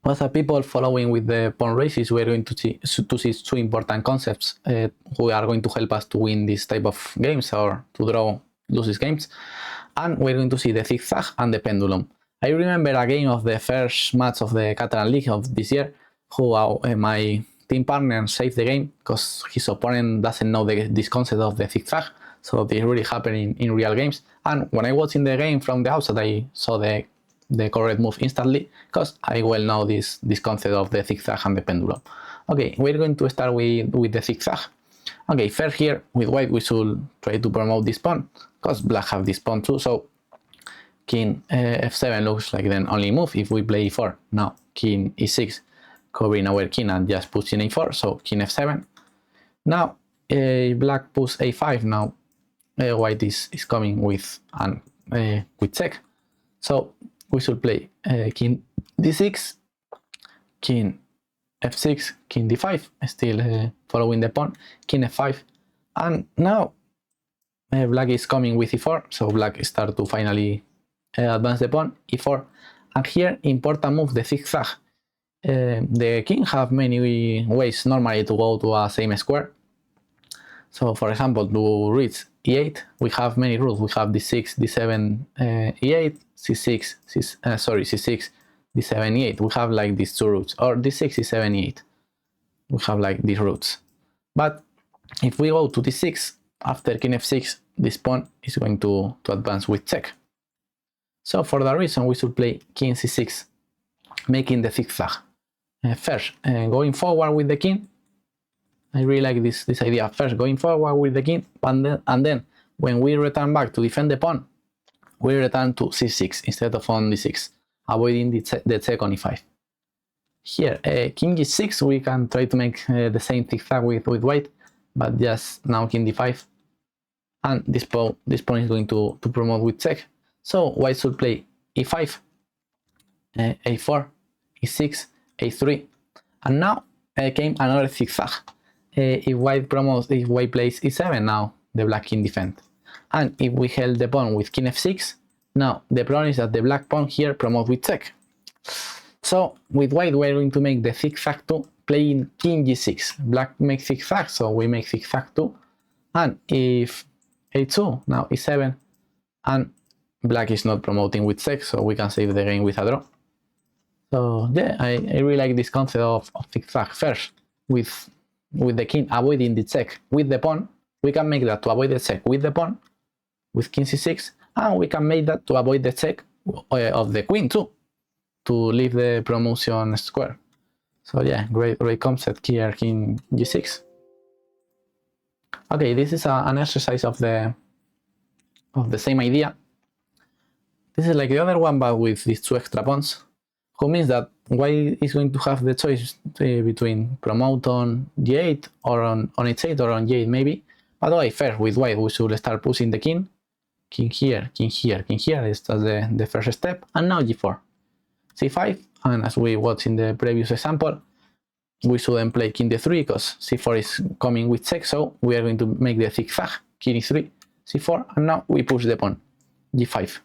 As a people following with the pawn races, we are going to see two important concepts who are going to help us to win this type of games or to draw loses games. And we're going to see the Zigzag and the Pendulum. I remember a game of the first match of the Catalan League of this year, who my team partner saved the game because his opponent doesn't know this concept of the Zigzag. So this really happened in real games. And when I watched in the game from the outside, I saw the correct move instantly because I well know this concept of the Zigzag and the Pendulum. Okay, we're going to start with the Zigzag. Okay, first here with white we should try to promote this pawn because black have this pawn too. So king f7 looks like the only move if we play e4. Now king e6 covering our king and just pushing a4. So king f7. Now black push a5. Now white is coming with check. So we should play king d6, king f6, king d5, still following the pawn, king f5, and now black is coming with e4, so black start to finally advance the pawn, e4, and here important move, the Zigzag. The king have many ways normally to go to a same square. So for example, to reach e8, we have many routes. We have d6, d7, e8, c6, c6, d7, e8. We have like these two routes, or d6, e7, e8. We have like these routes. But if we go to d6, after king f6, this pawn is going to advance with check. So for that reason, we should play king c6, making the Zigzag. First, going forward with the king. I really like this idea. First, going forward with the king, and then when we return back to defend the pawn, we return to c6 instead of on d6, avoiding the check on e5. Here, king g6, we can try to make the same Zigzag with white, but just now king d5, and this pawn is going to promote with check. So white should play e5, a4, e6, a3, and now came another Zigzag. If white plays e7, now the black king defend. And if we held the pawn with king f6, now the problem is that the black pawn here promotes with check. So with white we're going to make the Zigzag 2 playing king g6. Black makes Zigzag, so we make Zigzag 2. And if a2, now e7, and black is not promoting with check, so we can save the game with a draw. So yeah, I really like this concept of Zigzag. First, with the king avoiding the check with the pawn, we can make that to avoid the check with the pawn, with king c6, and we can make that to avoid the check of the queen too, to leave the promotion square. So yeah, great concept here, king g6. Okay, this is an exercise of the same idea. This is like the other one, but with these two extra pawns, who means that white is going to have the choice between promote on g8 or on h8 or on g8 maybe. But okay, first with white we should start pushing the king here, king here, king here. That's the first step. And now g4, c5, and as we watched in the previous example, we shouldn't play king d3 because c4 is coming with check, so we are going to make the Zigzag, king e3, c4, and now we push the pawn, g5.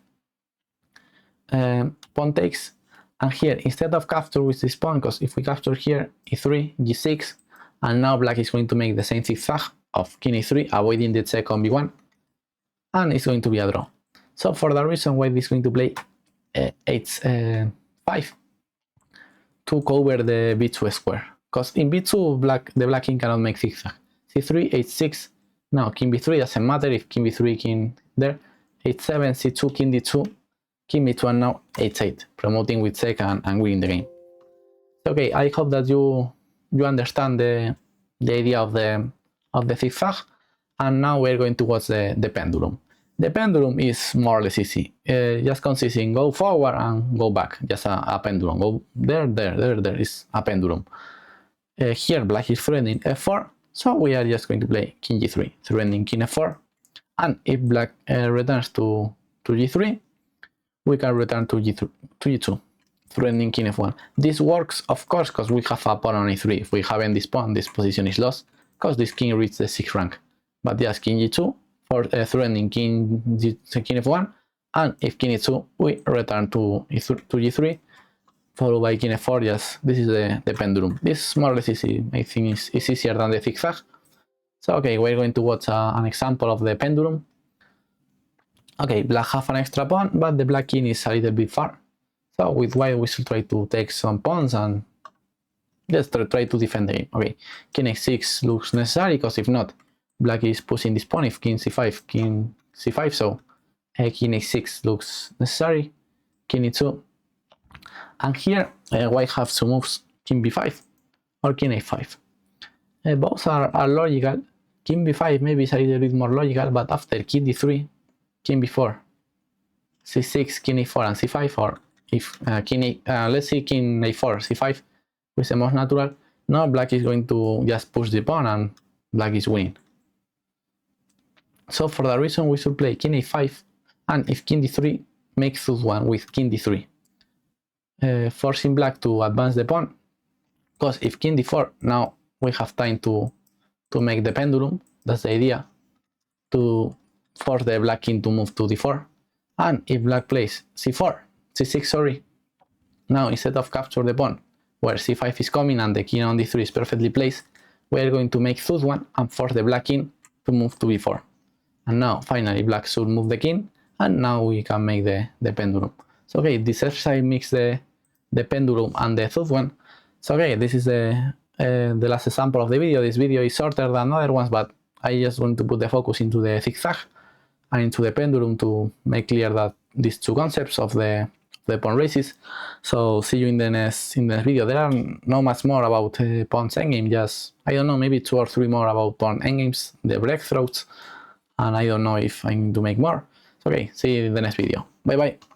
Pawn takes. And here, instead of capture with this pawn, because if we capture here, e3, g6, and now black is going to make the same Zigzag of king e3, avoiding the check on b1, and it's going to be a draw. So for that reason, white is going to play h5 to cover the b2 square. Because in b2, the black king cannot make Zigzag. c3, h6, now king b3 doesn't matter if king b3, king there, h7, c2, king d2, king b2, and now h8, promoting with check and winning the game. Okay, I hope that you understand the idea of the Zigzag, and now we're going to watch the Pendulum. The Pendulum is more or less easy. Just consists in go forward and go back, just a pendulum. Go there is a pendulum. Here black is threatening f4, so we are just going to play king g3, threatening king f4, and if black returns to g3, we can return to g2, threatening king f1. This works, of course, because we have a pawn on e3. If we haven't this pawn, this position is lost, because this king reached the 6th rank. But yes, king g2 for threatening king f1, and if king e2, we return to g3, followed by king f4. Yes, this is the pendulum. This is more or less easy. I think it's easier than the zigzag. So okay, we're going to watch an example of the pendulum. Okay, black have an extra pawn, but the black king is a little bit far. So with white we should try to take some pawns and just try to defend the game. Okay, king h6 looks necessary, because if not, black is pushing this pawn. If king c5, king c5, so king h6 looks necessary, king e2. And here white have two moves, king b5 or king a5. Both are logical. King b5 maybe is a little bit more logical, but after king d3, king b4, c6, king a4 and c5, or if let's see king a4, c5 is the most natural. Now black is going to just push the pawn and black is winning. So for that reason we should play king a5, and if king d3, make ⑤1 with king d3, forcing black to advance the pawn, because if king d4, now we have time to make the pendulum. That's the idea, to force the black king to move to d4. And if black plays c6, sorry, now instead of capture the pawn where c5 is coming and the king on d3 is perfectly placed, we are going to make ⑤1 and force the black king to move to b4. And now finally black should move the king, and now we can make the pendulum. So okay, this exercise makes the pendulum and the ⑤1. So okay, this is the last example of the video. This video is shorter than other ones, but I just want to put the focus into the zigzag and into the pendulum to make clear that these two concepts of the pawn races. So see you in the next video. There are not much more about pawns endgame, just I don't know, maybe 2 or 3 more about pawn endgames, the breakthroughs, and I don't know if I'm going to make more. So okay, see you in the next video. Bye bye.